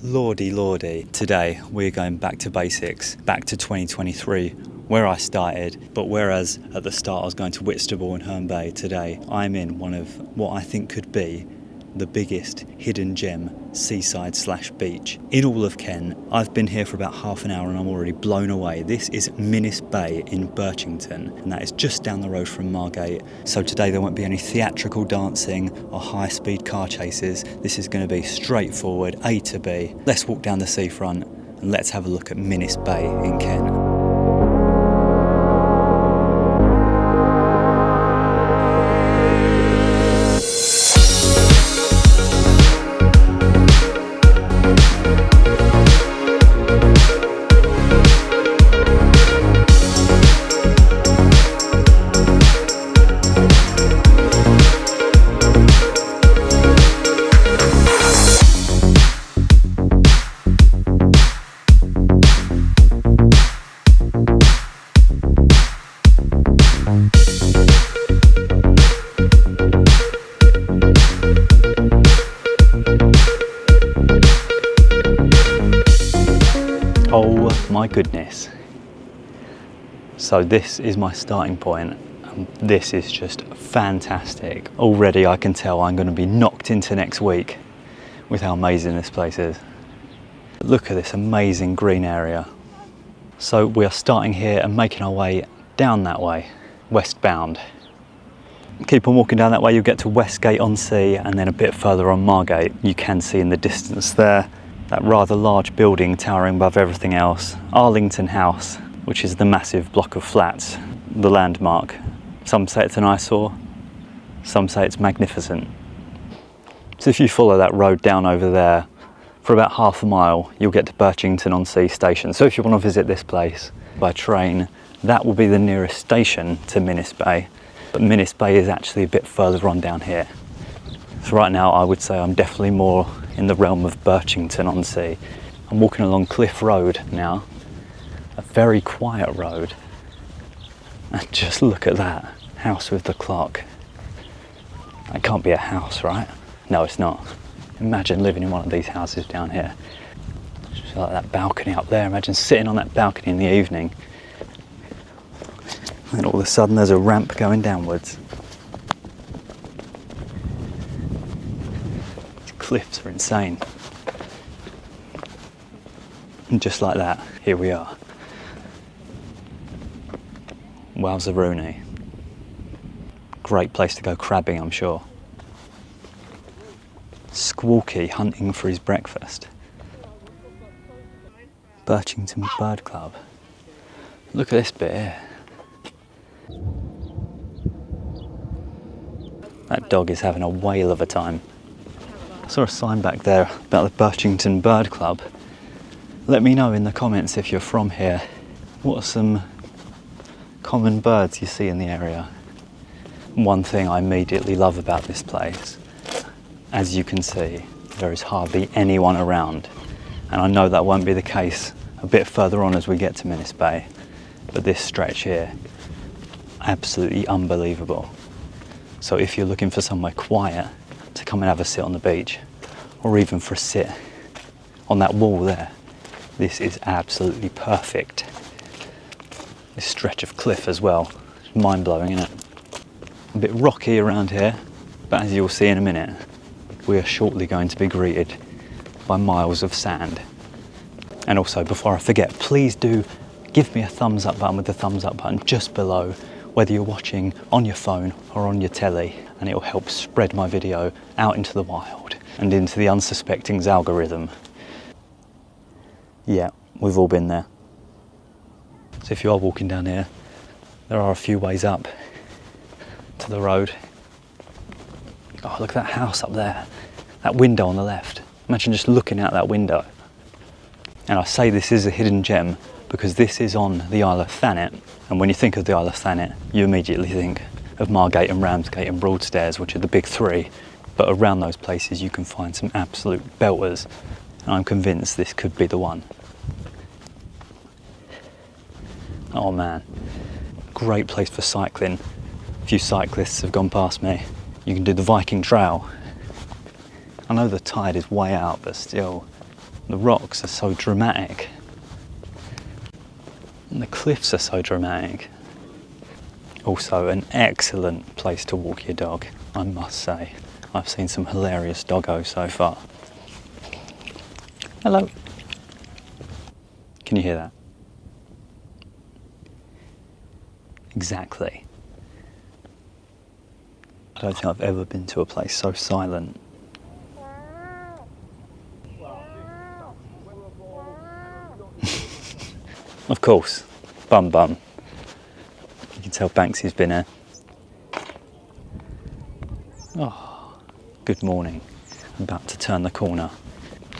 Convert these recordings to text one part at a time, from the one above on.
Lordy, lordy. Today we're going back to basics, back to 2023, where I started. But whereas at the start I was going to Whitstable and Herne Bay, today I'm in one of what I think could be the biggest hidden gem seaside / beach in all of Kent. I've been here for about half an hour and I'm already blown away. This is Minnis Bay in Birchington, and that is just down the road from Margate. So today there won't be any theatrical dancing or high-speed car chases. This is going to be straightforward, A to B. Let's walk down the seafront and let's have a look at Minnis Bay in Kent. Oh my goodness. So this is my starting point. This is just fantastic. Already I can tell I'm going to be knocked into next week with how amazing this place is. Look at this amazing green area. So we are starting here and making our way down that way, westbound. Keep on walking down that way, you'll get to Margate-on-sea, and then a bit further on Margate. You can see in the distance there that rather large building towering above everything else, Arlington House, which is the massive block of flats, the landmark. Some say it's an eyesore, some say it's magnificent. So if you follow that road down over there, for about half a mile, you'll get to Birchington-on-sea station. So if you want to visit this place by train, that will be the nearest station to Minnis Bay. But Minnis Bay is actually a bit further on down here. So right now I would say I'm definitely more in the realm of Birchington-on-sea. I'm walking along Cliff Road now, a very quiet road. And just look at that, house with the clock. That can't be a house, right? No, it's not. Imagine living in one of these houses down here. Just like that balcony up there, imagine sitting on that balcony in the evening. And all of a sudden there's a ramp going downwards. Cliffs are insane. And just like that, here we are. Wowzaroony. Great place to go crabbing, I'm sure. Squawky hunting for his breakfast. Birchington Bird Club. Look at this bit here. That dog is having a whale of a time. I saw a sign back there about the Birchington Bird Club. Let me know in the comments if you're from here. What are some common birds you see in the area? One thing I immediately love about this place, as you can see, there is hardly anyone around. And I know that won't be the case a bit further on as we get to Minnis Bay. But this stretch here, absolutely unbelievable. So if you're looking for somewhere quiet to come and have a sit on the beach, or even for a sit on that wall there, this is absolutely perfect. This stretch of cliff as well, mind-blowing, isn't it? A bit rocky around here, but as you'll see in a minute, we are shortly going to be greeted by miles of sand. And also, before I forget, please do give me a thumbs up button with the thumbs up button just below, whether you're watching on your phone or on your telly, and it will help spread my video out into the wild and into the unsuspecting's algorithm. Yeah, we've all been there. So if you are walking down here, there are a few ways up to the road. Oh, look at that house up there, that window on the left. Imagine just looking out that window. And I say this is a hidden gem because this is on the Isle of Thanet. And when you think of the Isle of Thanet, you immediately think of Margate and Ramsgate and Broadstairs, which are the big three. But around those places you can find some absolute belters. And I'm convinced this could be the one. Oh man, great place for cycling. A few cyclists have gone past me. You can do the Viking trail. I know the tide is way out, but still, The rocks are so dramatic. And the cliffs are so dramatic. Also an excellent place to walk your dog, I must say. I've seen some hilarious doggos so far. Hello. Can you hear that? Exactly. I don't think I've ever been to a place so silent. Of course, Bum Bum. You can tell Banksy's been here. Oh, good morning. I'm about to turn the corner,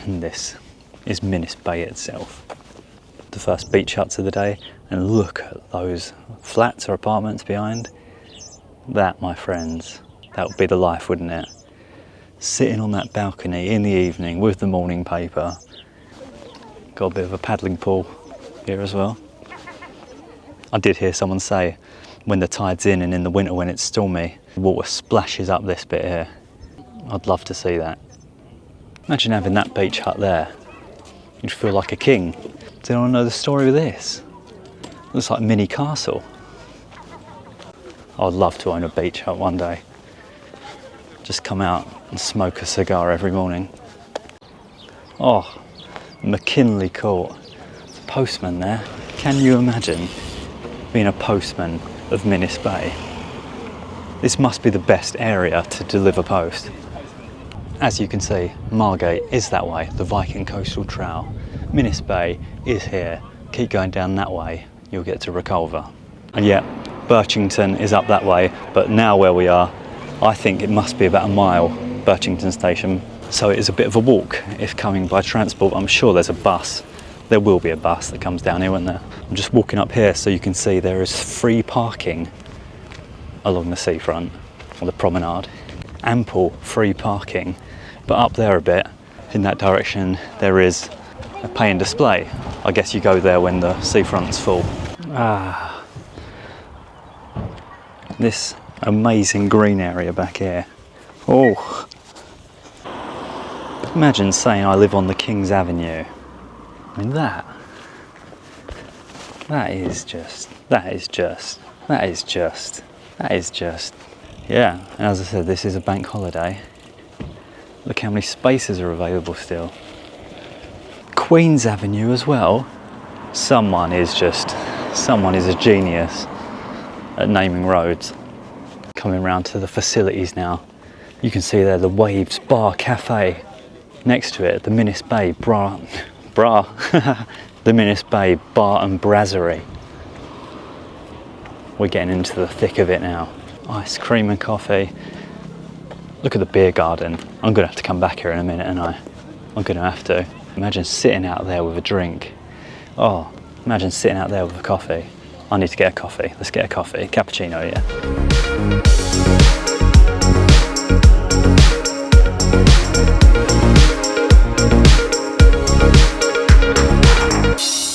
and this is Minnis Bay itself. The first beach huts of the day, and look at those flats or apartments behind. That, my friends, that would be the life, wouldn't it? Sitting on that balcony in the evening with the morning paper. Got a bit of a paddling pool here as well. I did hear someone say when the tide's in and in the winter when it's stormy, water splashes up this bit here. I'd love to see that. Imagine having that beach hut there. You'd feel like a king. Do you want to know the story of this? Looks like a mini castle. I'd love to own a beach hut one day. Just come out and smoke a cigar every morning. Oh, McKinley Court. Postman there. Can you imagine being a postman of Minnis Bay? This must be the best area to deliver post. As you can see, Margate is that way, the Viking coastal trail. Minnis Bay is here. Keep going down that way, you'll get to Reculver. And yeah, Birchington is up that way, but now where we are, I think it must be about a mile, Birchington station. So it is a bit of a walk if coming by transport. I'm sure there's a bus. There will be a bus that comes down here, won't there? I'm just walking up here so you can see there is free parking along the seafront, or the promenade. Ample free parking, but up there a bit, in that direction, there is a pay and display. I guess you go there when the seafront's full. Ah, this amazing green area back here. Oh, imagine saying I live on the King's Avenue. I mean that is just, yeah, and as I said, this is a bank holiday. Look how many spaces are available still. Queen's Avenue as well. Someone is a genius at naming roads. Coming round to the facilities now. You can see there the Waves Bar Cafe. Next to it, the Minnis Bay the Minnis Bay Bar and Brasserie. We're getting into the thick of it now. Ice cream and coffee. Look at the beer garden. I'm gonna have to come back here in a minute, and I'm gonna have to. Imagine sitting out there with a drink. Oh, imagine sitting out there with a coffee. I need to get a coffee. Let's get a coffee. Cappuccino, yeah.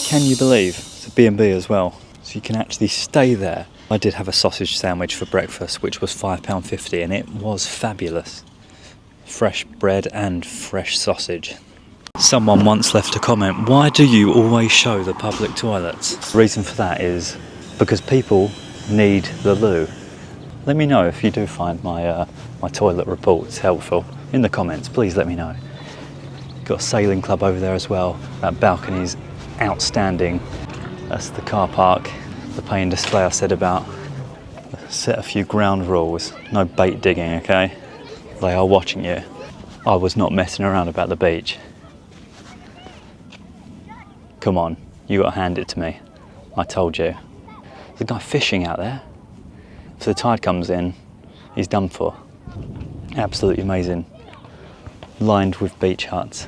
Can you believe it's a B&B as well? So you can actually stay there. I did have a sausage sandwich for breakfast, which was £5.50, and it was fabulous. Fresh bread and fresh sausage. Someone once left a comment, why do you always show the public toilets? The reason for that is because people need the loo. Let me know if you do find my toilet reports helpful. In the comments, please let me know. Got a sailing club over there as well. That balcony's outstanding. That's the car park. The pay and display I said about. Set a few ground rules. No bait digging, okay? They are watching you. I was not messing around about the beach. Come on, you gotta hand it to me. I told you. There's a guy fishing out there. If the tide comes in, he's done for. Absolutely amazing. Lined with beach huts.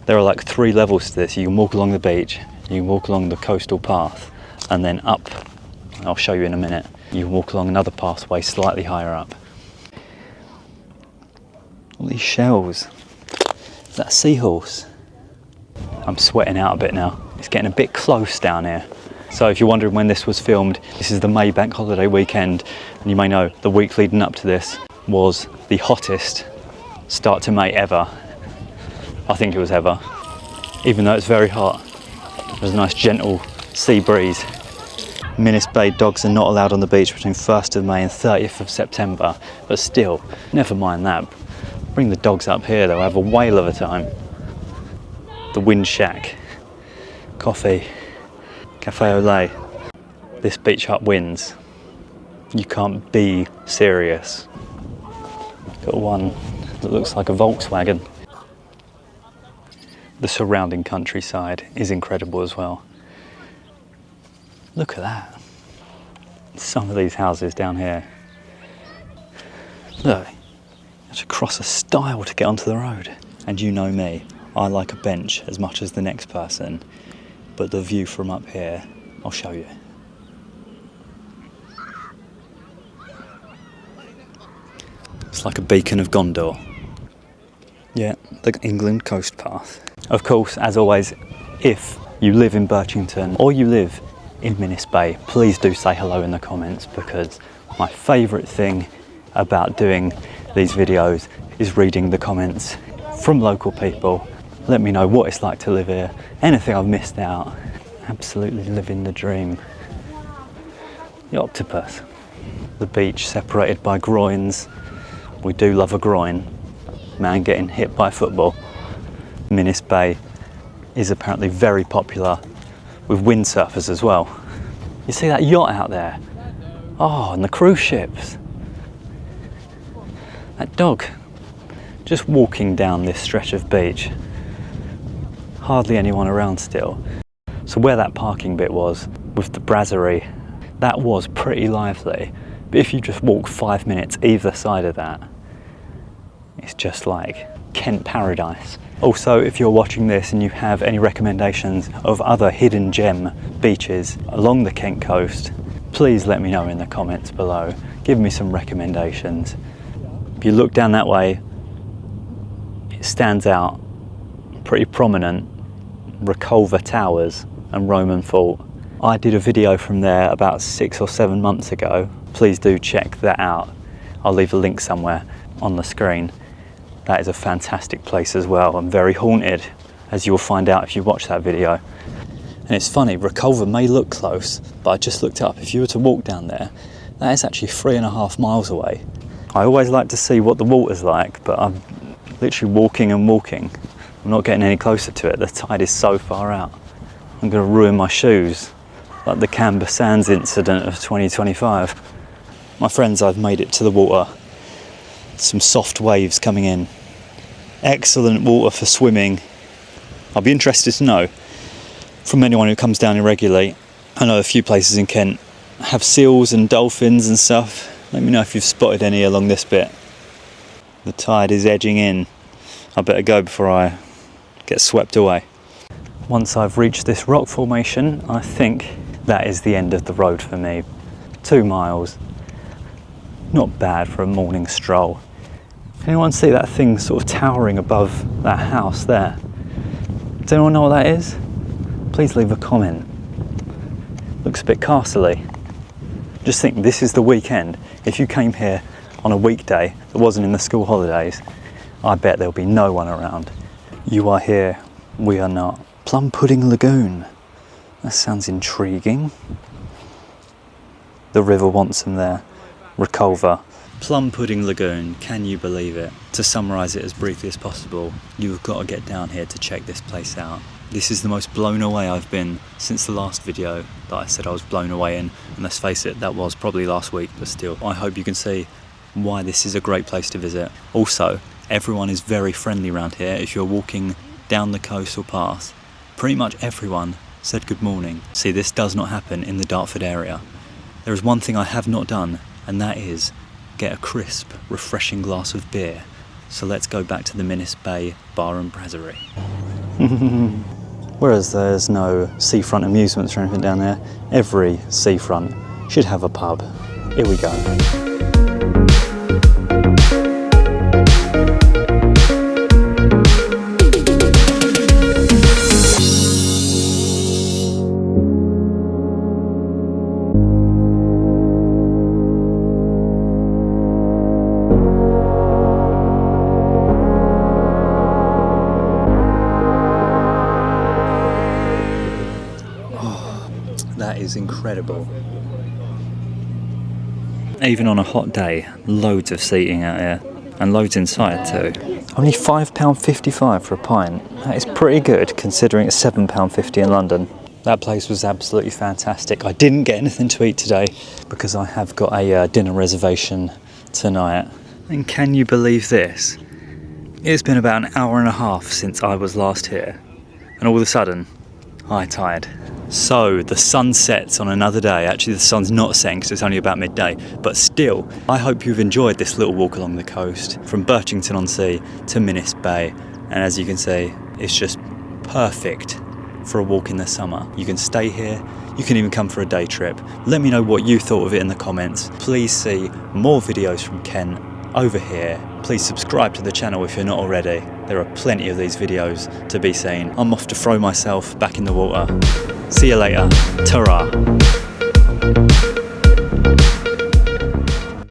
There are like 3 levels to this. You can walk along the beach, you can walk along the coastal path, and then up, I'll show you in a minute, you can walk along another pathway slightly higher up. All these shells. Is that a seahorse? I'm sweating out a bit now. It's getting a bit close down here. So if you're wondering when this was filmed, this is the May bank holiday weekend, and you may know the week leading up to this was the hottest start to May ever. I think it was ever. Even though it's very hot, there's a nice gentle sea breeze. Minnis Bay dogs are not allowed on the beach between 1st of May and 30th of September, but still, never mind that. Bring the dogs up here, they'll have a whale of a time. The Wind Shack, coffee, cafe au lait. This beach hut wins. You can't be serious. Got one that looks like a Volkswagen. The surrounding countryside is incredible as well. Look at that. Some of these houses down here. Look, you have to cross a stile to get onto the road. And you know me, I like a bench as much as the next person, but the view from up here, I'll show you. It's like a beacon of Gondor. Yeah, the England coast path. Of course, as always, if you live in Birchington or you live in Minnis Bay, please do say hello in the comments, because my favourite thing about doing these videos is reading the comments from local people. Let me know what it's like to live here, anything I've missed out. Absolutely living the dream. The octopus. The beach separated by groins. We do love a groin. Man getting hit by football. Minnis Bay is apparently very popular with windsurfers as well. You see that yacht out there? Oh, and the cruise ships. That dog, just walking down this stretch of beach. Hardly anyone around still. So where that parking bit was, with the brasserie, that was pretty lively. But if you just walk 5 minutes either side of that, it's just like Kent paradise. Also, if you're watching this and you have any recommendations of other hidden gem beaches along the Kent coast, please let me know in the comments below. Give me some recommendations. If you look down that way, it stands out pretty prominent. Reculver Towers and Roman Fort. I did a video from there about 6 or 7 months ago. Please do check that out. I'll leave a link somewhere on the screen. That is a fantastic place as well, and very haunted, as you'll find out if you watch that video. And it's funny, Reculver may look close, but I just looked up. If you were to walk down there, that is actually 3.5 miles away. I always like to see what the water's like, but I'm literally walking and walking. I'm not getting any closer to it. The tide is so far out. I'm going to ruin my shoes, like the Canberra Sands incident of 2025. My friends, I've made it to the water. Some soft waves coming in. Excellent water for swimming. I'll be interested to know from anyone who comes down irregularly. I know a few places in Kent have seals and dolphins and stuff. Let me know if you've spotted any along this bit. The tide is edging in. I better go before I get swept away. Once I've reached this rock formation, I think that is the end of the road for me. 2 miles. Not bad for a morning stroll. Anyone see that thing sort of towering above that house there? Does anyone know what that is? Please leave a comment. Looks a bit castle-y. Just think, this is the weekend. If you came here on a weekday that wasn't in the school holidays, I bet there'll be no one around. You are here, we are not. Plum Pudding Lagoon. That sounds intriguing. The River Wonsom there. Reculver. Plum Pudding Lagoon, can you believe it? To summarise it as briefly as possible, you've got to get down here to check this place out. This is the most blown away I've been since the last video that I said I was blown away in, and let's face it, that was probably last week, but still, I hope you can see why this is a great place to visit. Also, everyone is very friendly around here. If you're walking down the coastal path, pretty much everyone said good morning. See, this does not happen in the Dartford area. There is one thing I have not done, and that is get a crisp, refreshing glass of beer. So let's go back to the Minnis Bay Bar and Brasserie. Whereas there's no seafront amusements or anything down there, every seafront should have a pub. Here we go. That is incredible. Even on a hot day, loads of seating out here. And loads inside too. Only £5.55 for a pint. That is pretty good considering it's £7.50 in London. That place was absolutely fantastic. I didn't get anything to eat today because I have got a dinner reservation tonight. And can you believe this? It's been about an hour and a half since I was last here. And all of a sudden, high tide. So the sun sets on another day. Actually, the sun's not setting because it's only about midday. But still, I hope you've enjoyed this little walk along the coast from Birchington-on-sea to Minnis Bay. And as you can see, it's just perfect for a walk in the summer. You can stay here. You can even come for a day trip. Let me know what you thought of it in the comments. Please see more videos from Ken over here. Please subscribe to the channel if you're not already. There are plenty of these videos to be seen. I'm off to throw myself back in the water. See you later. Ta-ra.